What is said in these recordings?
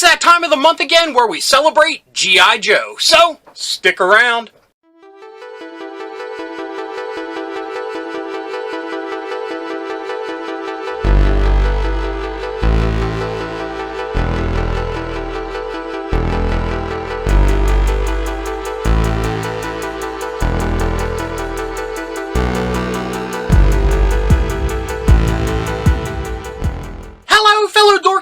It's that time of the month again where we celebrate G.I. Joe, so stick around.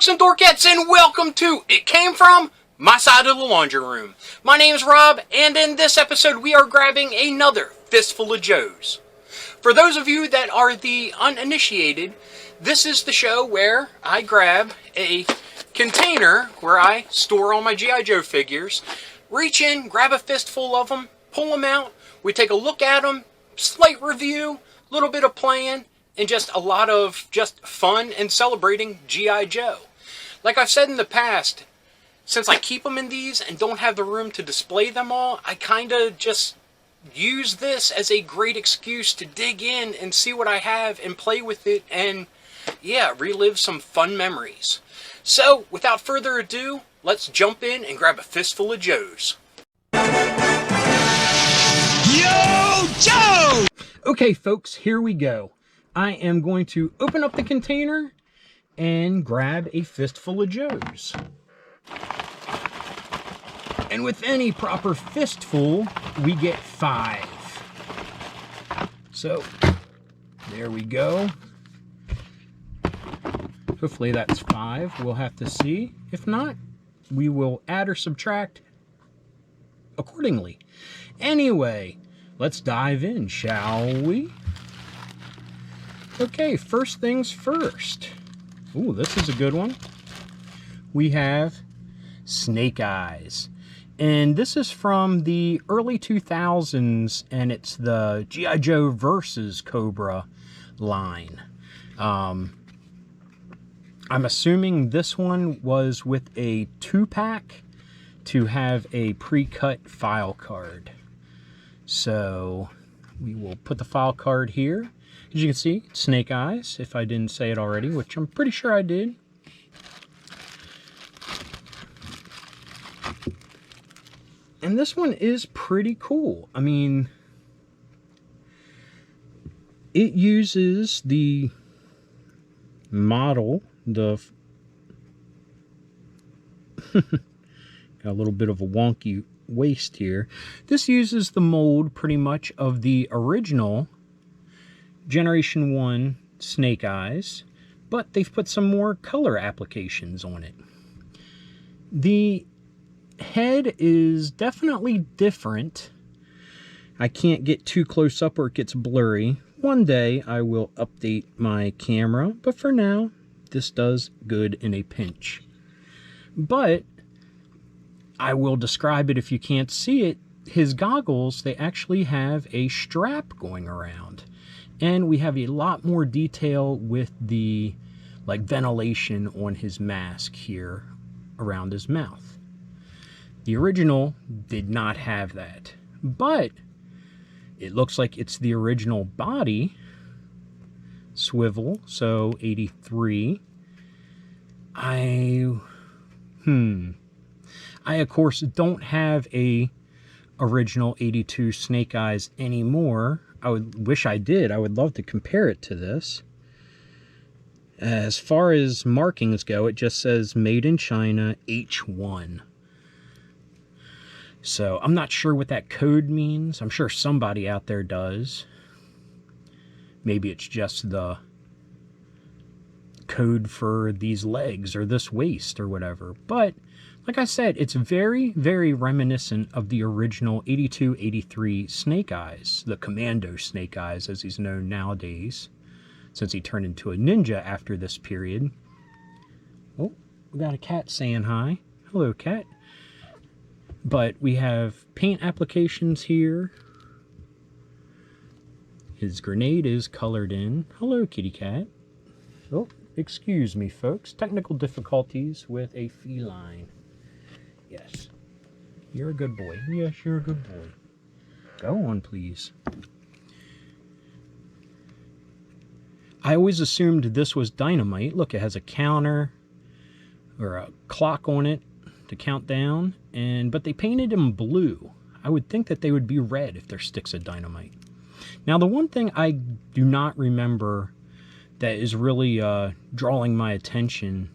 And dorkettes, and welcome to It Came From My Side of the Laundry Room. My name's Rob, and in this episode we are grabbing another fistful of Joes. For those of you that are the uninitiated, this is the show where I grab a container where I store all my G.I. Joe figures, reach in, grab a fistful of them, pull them out, we take a look at them, slight review, a little bit of playing, and just a lot of just fun and celebrating G.I. Joe. Like I've said in the past, since I keep them in these and don't have the room to display them all, I kind of just use this as a great excuse to dig in and see what I have and play with it and, yeah, relive some fun memories. So, without further ado, let's jump in and grab a fistful of Joes. Yo, Joe! Okay, folks, here we go. I am going to open up the container and grab a fistful of Joes. And with any proper fistful, we get 5. So, there we go. Hopefully that's 5. We'll have to see. If not, we will add or subtract accordingly. Anyway, let's dive in, shall we? Okay, first things first. Ooh, this is a good one. We have Snake Eyes. And this is from the early 2000s, and it's the G.I. Joe versus Cobra line. I'm assuming this one was with a 2-pack to have a pre-cut file card. So we will put the file card here. As you can see, Snake Eyes, if I didn't say it already, which I'm pretty sure I did. And this one is pretty cool. I mean, it uses the model, got a little bit of a wonky waist here. This uses the mold pretty much of the original Generation 1 Snake Eyes, but they've put some more color applications on it. The head is definitely different. I can't get too close up or it gets blurry. One day I will update my camera, but for now, this does good in a pinch. But I will describe it if you can't see it. His goggles, they actually have a strap going around. And we have a lot more detail with the ventilation on his mask here around his mouth. The original did not have that, but it looks like it's the original body swivel, so 83. I of course don't have a original 82 Snake Eyes anymore. I wish I did. I would love to compare it to this. As far as markings go, it just says Made in China H1. So I'm not sure what that code means. I'm sure somebody out there does. Maybe it's just the code for these legs or this waist or whatever. But like I said, it's very, very reminiscent of the original 82-83 Snake Eyes, the Commando Snake Eyes as he's known nowadays, since he turned into a ninja after this period. Oh, we got a cat saying hi. Hello, cat. But we have paint applications here. His grenade is colored in. Hello, kitty cat. Oh, excuse me, folks. Technical difficulties with a feline. Yes. You're a good boy. Yes, you're a good boy. Go on, please. I always assumed this was dynamite. Look, it has a counter or a clock on it. to count down, but they painted them blue. I would think that they would be red if they're sticks of dynamite. Now, the one thing I do not remember that is really drawing my attention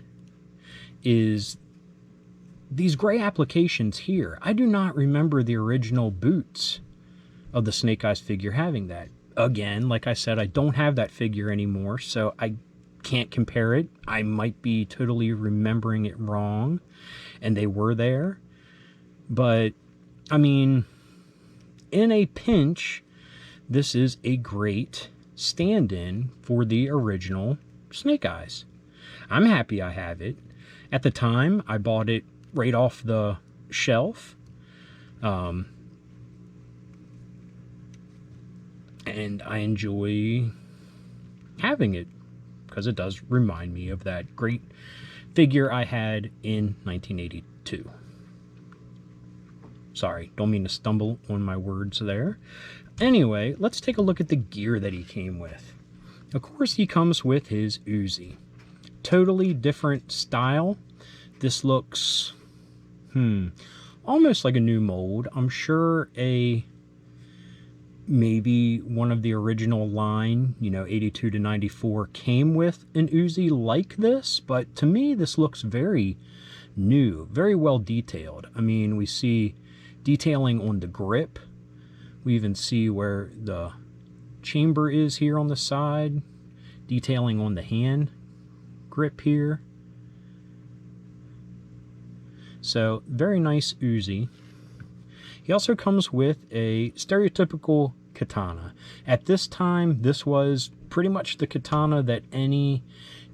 is these gray applications here. I do not remember the original boots of the Snake Eyes figure having that. Again, like I said, I don't have that figure anymore, so I can't compare it. I might be totally remembering it wrong, and they were there. But, I mean, in a pinch, this is a great stand-in for the original Snake Eyes. I'm happy I have it. At the time, I bought it right off the shelf. And I enjoy having it because it does remind me of that great figure I had in 1982. Sorry, don't mean to stumble on my words there. Anyway, let's take a look at the gear that he came with. Of course, he comes with his Uzi. Totally different style. This looks, almost like a new mold. I'm sure maybe one of the original line, 82 to 94, came with an Uzi like this, but to me, this looks very new, very well detailed. I mean, we see detailing on the grip. We even see where the chamber is here on the side, detailing on the hand grip here. So, very nice Uzi. He also comes with a stereotypical katana. At this time, this was pretty much the katana that any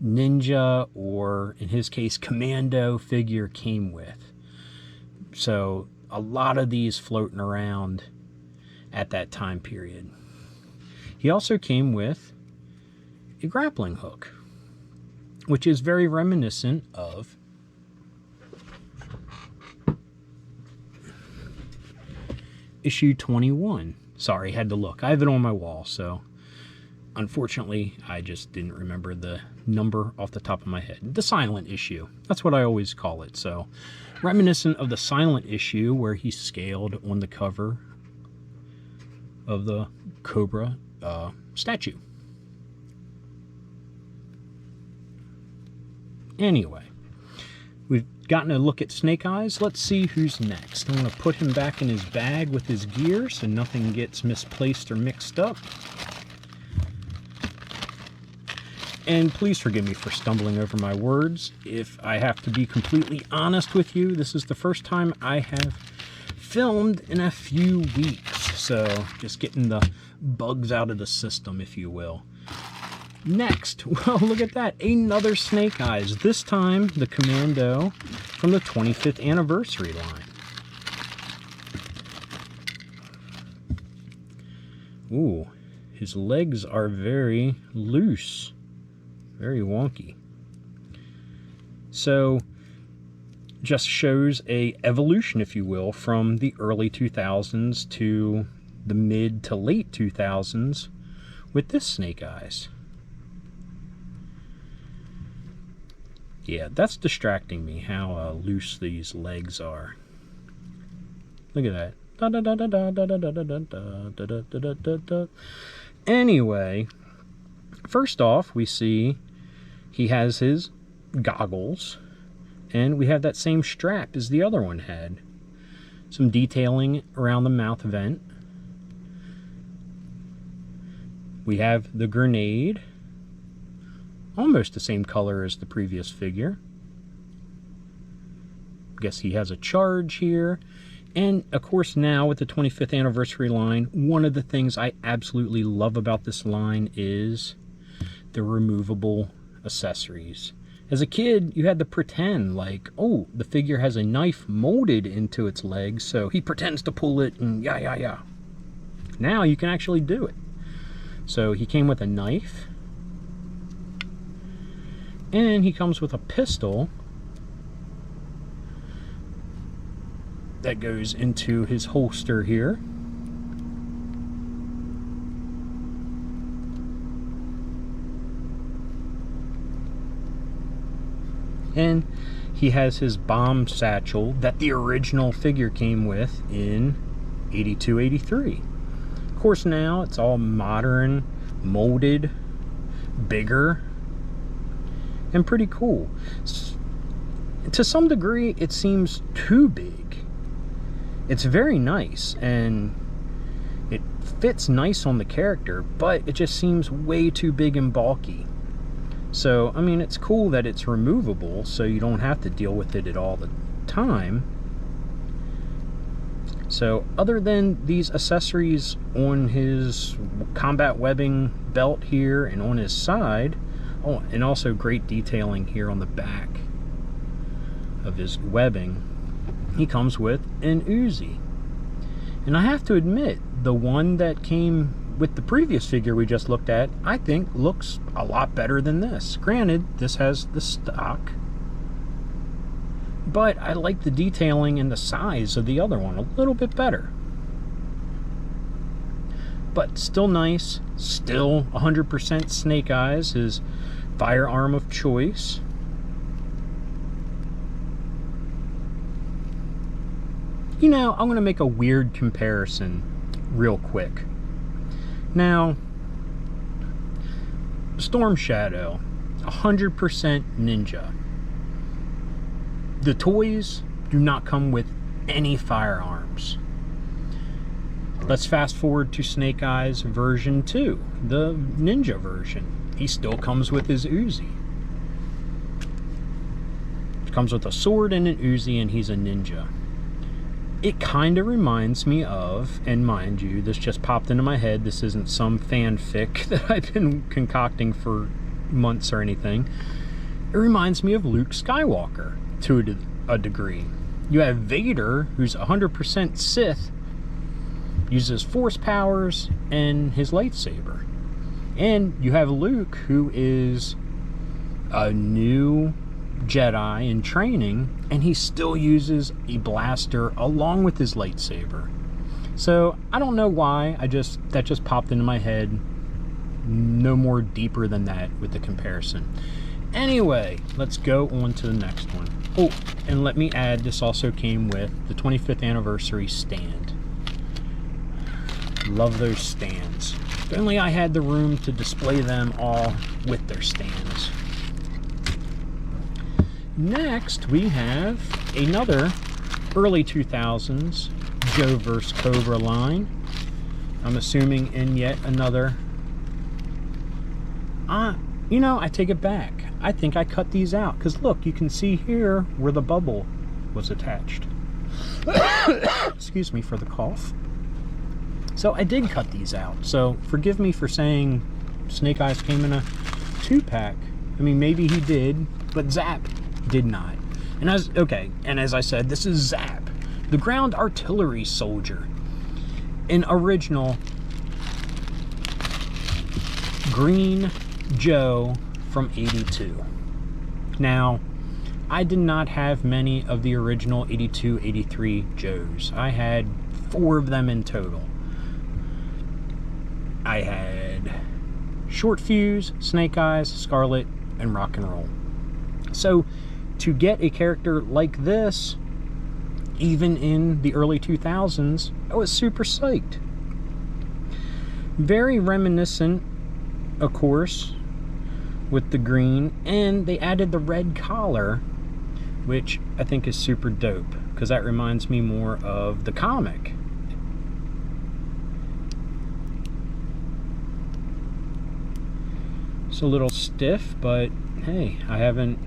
ninja, or in his case, Commando figure came with. So, a lot of these floating around at that time period. He also came with a grappling hook, which is very reminiscent of issue 21. Sorry, had to look. I have it on my wall, so unfortunately I just didn't remember the number off the top of my head. The silent issue. That's what I always call it. So reminiscent of the silent issue where he scaled on the cover of the Cobra statue. Anyway, we've gotten a look at Snake Eyes. Let's see who's next. I'm going to put him back in his bag with his gear so nothing gets misplaced or mixed up. And please forgive me for stumbling over my words. If I have to be completely honest with you, this is the first time I have filmed in a few weeks. So just getting the bugs out of the system, if you will. Next, well, look at that, another Snake Eyes. This time, the Commando from the 25th anniversary line. Ooh, his legs are very loose, very wonky. So, just shows a evolution, if you will, from the early 2000s to the mid to late 2000s with this Snake Eyes. Yeah, that's distracting me, how loose these legs are. Look at that. Anyway, first off, we see he has his goggles, and we have that same strap as the other one had. Some detailing around the mouth vent. We have the grenade. Almost the same color as the previous figure. Guess he has a charge here. And of course now with the 25th anniversary line, one of the things I absolutely love about this line is the removable accessories. As a kid, you had to pretend like, oh, the figure has a knife molded into its legs, so he pretends to pull it and yeah. Now you can actually do it. So he came with a knife. And he comes with a pistol that goes into his holster here. And he has his bomb satchel that the original figure came with in 82, 83. Of course, now it's all modern, molded, bigger, and pretty cool. To some degree, it seems too big. It's very nice, and it fits nice on the character, but it just seems way too big and bulky. So, I mean, it's cool that it's removable, so you don't have to deal with it at all the time. So, other than these accessories on his combat webbing belt here and on his side, oh, and also great detailing here on the back of his webbing, he comes with an Uzi. And I have to admit, the one that came with the previous figure we just looked at, I think looks a lot better than this. Granted, this has the stock, but I like the detailing and the size of the other one a little bit better. But still nice, still 100% Snake Eyes, his firearm of choice. You know, I'm going to make a weird comparison real quick. Now, Storm Shadow, 100% Ninja. The toys do not come with any firearms. Let's fast forward to Snake Eyes version 2, the Ninja version. He still comes with his Uzi. He comes with a sword and an Uzi, and he's a ninja. It kind of reminds me of, and mind you, this just popped into my head, this isn't some fanfic that I've been concocting for months or anything. It reminds me of Luke Skywalker to a degree. You have Vader, who's 100% Sith, uses force powers and his lightsaber. And you have Luke, who is a new Jedi in training, and he still uses a blaster along with his lightsaber. So I don't know why, that just popped into my head. No more deeper than that with the comparison. Anyway, let's go on to the next one. Oh, and let me add, this also came with the 25th anniversary stand. Love those stands. If only I had the room to display them all with their stands. Next, we have another early 2000s Joe vs. Cobra line. I'm assuming in yet another... you know, I take it back. I think I cut these out. Because look, you can see here where the bubble was attached. Excuse me for the cough. So I did cut these out. So forgive me for saying Snake Eyes came in a 2-pack. I mean, maybe he did, but Zap did not. And as I said, this is Zap, the ground artillery soldier, an original green Joe from 82. Now, I did not have many of the original 82, 83 Joes. I had 4 of them in total. I had Short Fuse, Snake Eyes, Scarlet, and Rock and Roll. So, to get a character like this, even in the early 2000s, I was super psyched. Very reminiscent, of course, with the green, and they added the red collar, which I think is super dope, because that reminds me more of the comic. It's a little stiff, but hey, I haven't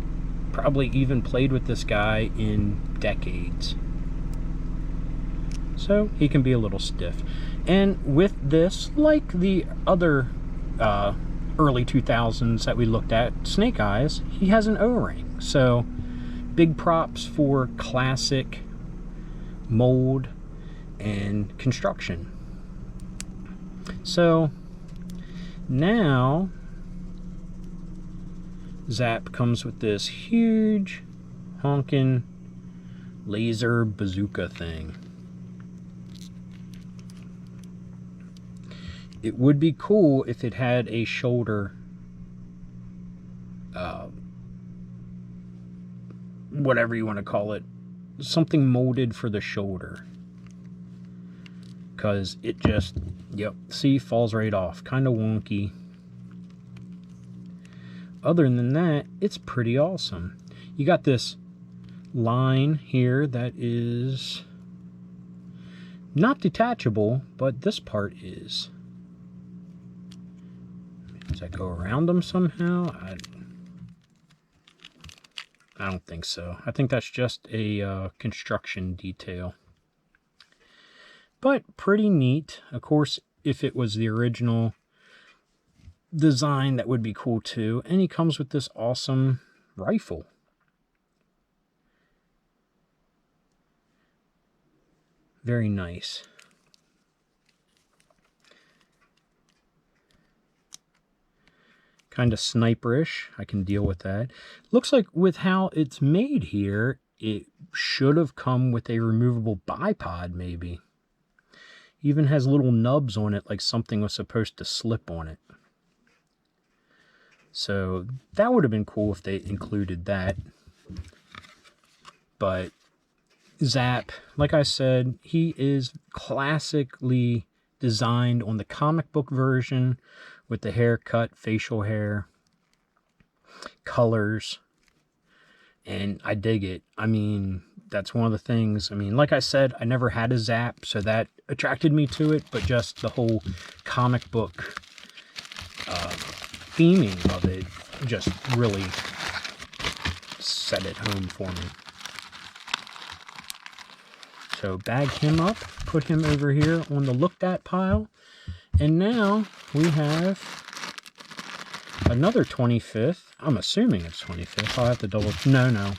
probably even played with this guy in decades. So he can be a little stiff. And with this, like the other early 2000s that we looked at, Snake Eyes, he has an O-ring. So big props for classic mold and construction. So now Zap comes with this huge honkin' laser bazooka thing. It would be cool if it had a shoulder whatever you want to call it, something molded for the shoulder. Because it just, yep, see, falls right off. Kind of wonky. Other than that, it's pretty awesome. You got this line here that is not detachable, but this part is. Does that go around them somehow? I don't think so. I think that's just a construction detail. But pretty neat. Of course, if it was the original design, that would be cool too. And he comes with this awesome rifle. Very nice. Kind of sniperish. I can deal with that. Looks like with how it's made here, it should have come with a removable bipod maybe. Even has little nubs on it like something was supposed to slip on it. So that would have been cool if they included that. But Zap, like I said, he is classically designed on the comic book version with the haircut, facial hair, colors, and I dig it. I mean, that's one of the things. I mean, like I said, I never had a Zap, so that attracted me to it, but just the whole comic book theming of it just really set it home for me. So bag him up, put him over here on the looked at pile, and now we have another 25th. I'm assuming it's 25th. I'll have to double. No.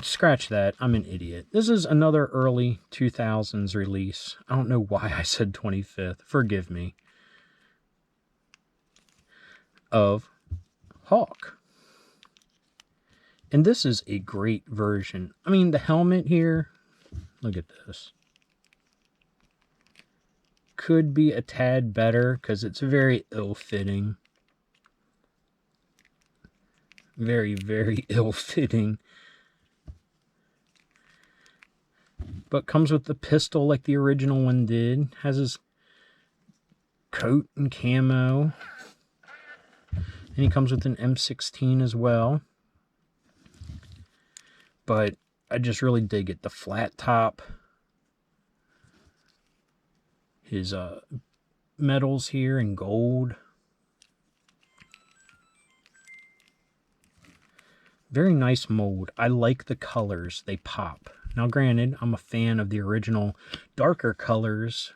Scratch that. I'm an idiot. This is another early 2000s release. I don't know why I said 25th. Forgive me. Of Hawk. And this is a great version. I mean, the helmet here, look at this. Could be a tad better because it's very ill-fitting. Very, very ill-fitting. But comes with the pistol like the original one did. Has his coat and camo. And he comes with an M16 as well. But I just really dig it. The flat top. His medals here in gold. Very nice mold. I like the colors. They pop. Now granted, I'm a fan of the original darker colors,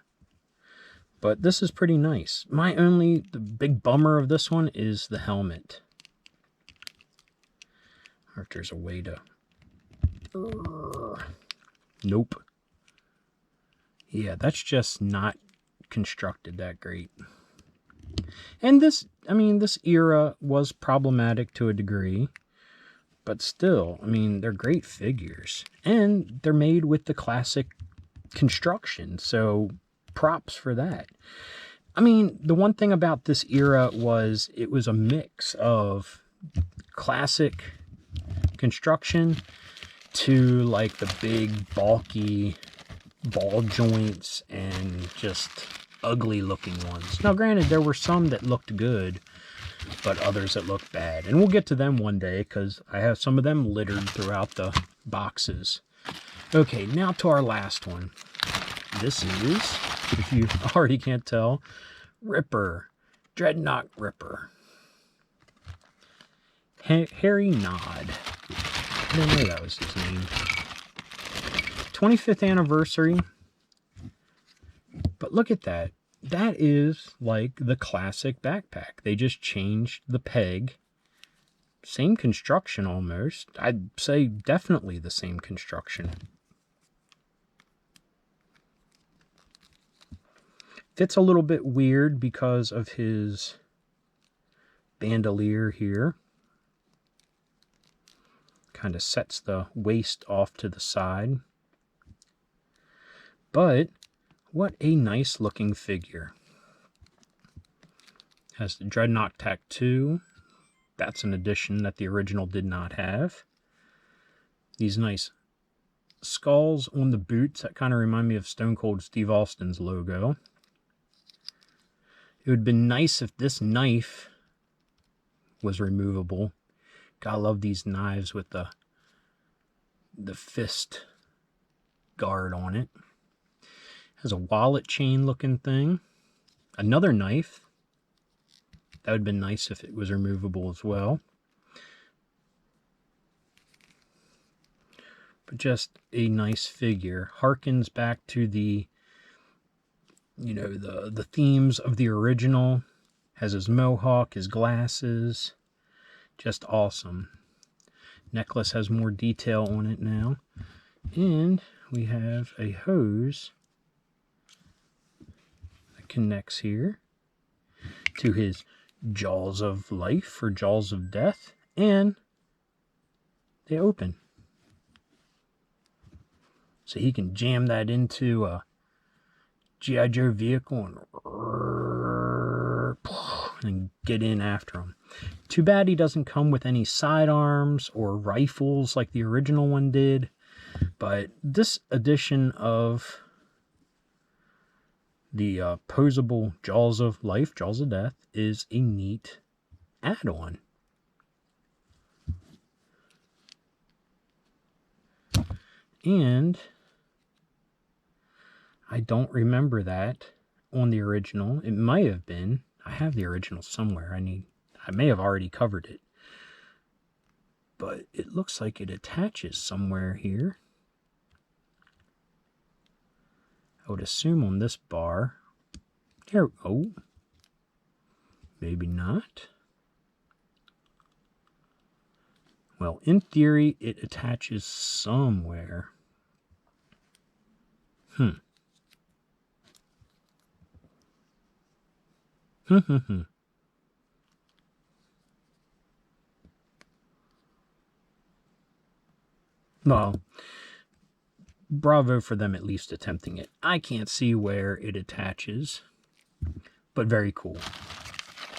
but this is pretty nice. The big bummer of this one is the helmet. Or if there's a way to... Nope. Yeah, that's just not constructed that great. And this era was problematic to a degree. But still, I mean, they're great figures. And they're made with the classic construction. So props for that. I mean, the one thing about this era was it was a mix of classic construction to like the big bulky ball joints and just ugly looking ones. Now granted, there were some that looked good, but others that look bad. And we'll get to them one day because I have some of them littered throughout the boxes. Okay, now to our last one. This is, if you already can't tell, Ripper. Dreadnought Ripper. Harry Nod. I didn't know that was his name. 25th anniversary. But look at that. That is like the classic backpack. They just changed the peg. Same construction almost. I'd say definitely the same construction. Fits a little bit weird because of his bandolier here. Kind of sets the waist off to the side. But what a nice looking figure. Has the Dreadnought tattoo. That's an addition that the original did not have. These nice skulls on the boots that kind of remind me of Stone Cold Steve Austin's logo. It would have been nice if this knife was removable. Gotta love these knives with the fist guard on it. Has a wallet chain looking thing. Another knife. That would have been nice if it was removable as well. But just a nice figure. Harkens back to the, the themes of the original. Has his mohawk, his glasses. Just awesome. Necklace has more detail on it now. And we have a hose that connects here to his jaws of life or jaws of death. And they open. So he can jam that into a G.I. Joe vehicle and get in after him. Too bad he doesn't come with any sidearms or rifles like the original one did. But this edition of the posable Jaws of Life, Jaws of Death, is a neat add-on. And I don't remember that on the original. It might have been. I have the original somewhere. I may have already covered it. But it looks like it attaches somewhere here. I would assume on this bar. There. Oh. Maybe not. Well, in theory, it attaches somewhere. Well, bravo for them at least attempting it. I can't see where it attaches, but very cool.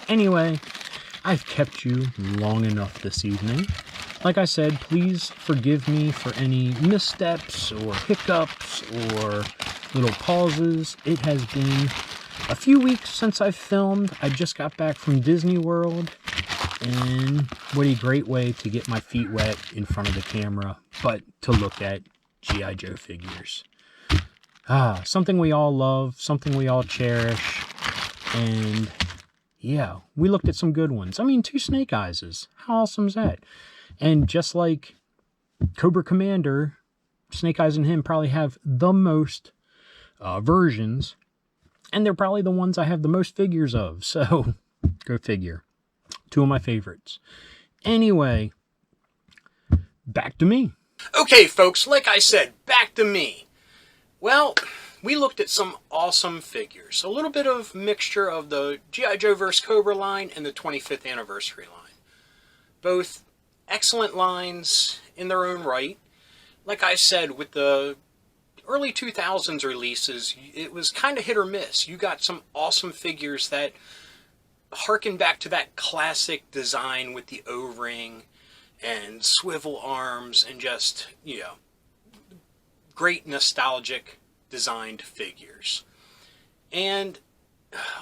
Anyway, I've kept you long enough this evening. Like I said, please forgive me for any missteps or hiccups or little pauses. It has been a few weeks since I've filmed. I just got back from Disney World, and what a great way to get my feet wet in front of the camera, but to look at G.I. Joe figures. Something we all love, something we all cherish, and yeah, we looked at some good ones. I mean, 2 Snake Eyeses. How awesome is that? And just like Cobra Commander, Snake Eyes and him probably have the most versions, and they're probably the ones I have the most figures of, so go figure. 2 of my favorites. Anyway, back to me. Okay, folks, like I said, back to me. Well, we looked at some awesome figures. A little bit of mixture of the G.I. Joe vs. Cobra line and the 25th anniversary line. Both excellent lines in their own right. Like I said, with the early 2000s releases, it was kind of hit or miss. You got some awesome figures that harken back to that classic design with the O-ring and swivel arms and just, great nostalgic designed figures. And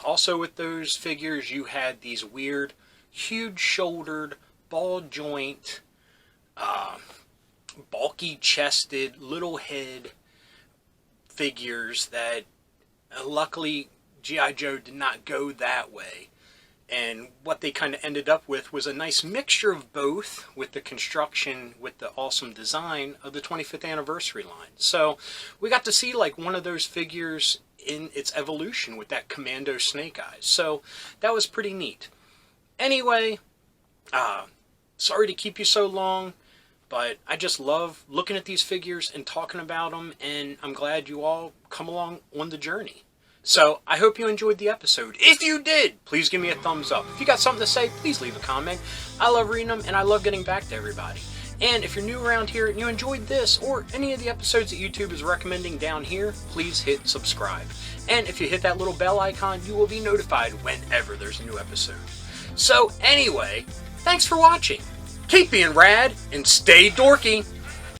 also with those figures, you had these weird, huge-shouldered, ball joint, bulky-chested, little head figures that luckily G.I. Joe did not go that way. And what they kind of ended up with was a nice mixture of both, with the construction, with the awesome design of the 25th anniversary line. So we got to see like one of those figures in its evolution with that Commando Snake Eyes. So that was pretty neat. Anyway, sorry to keep you so long, but I just love looking at these figures and talking about them, and I'm glad you all come along on the journey. So, I hope you enjoyed the episode. If you did, please give me a thumbs up. If you got something to say, please leave a comment. I love reading them, and I love getting back to everybody. And if you're new around here and you enjoyed this or any of the episodes that YouTube is recommending down here, please hit subscribe. And if you hit that little bell icon, you will be notified whenever there's a new episode. So, anyway, Thanks for watching. Keep being rad and stay dorky.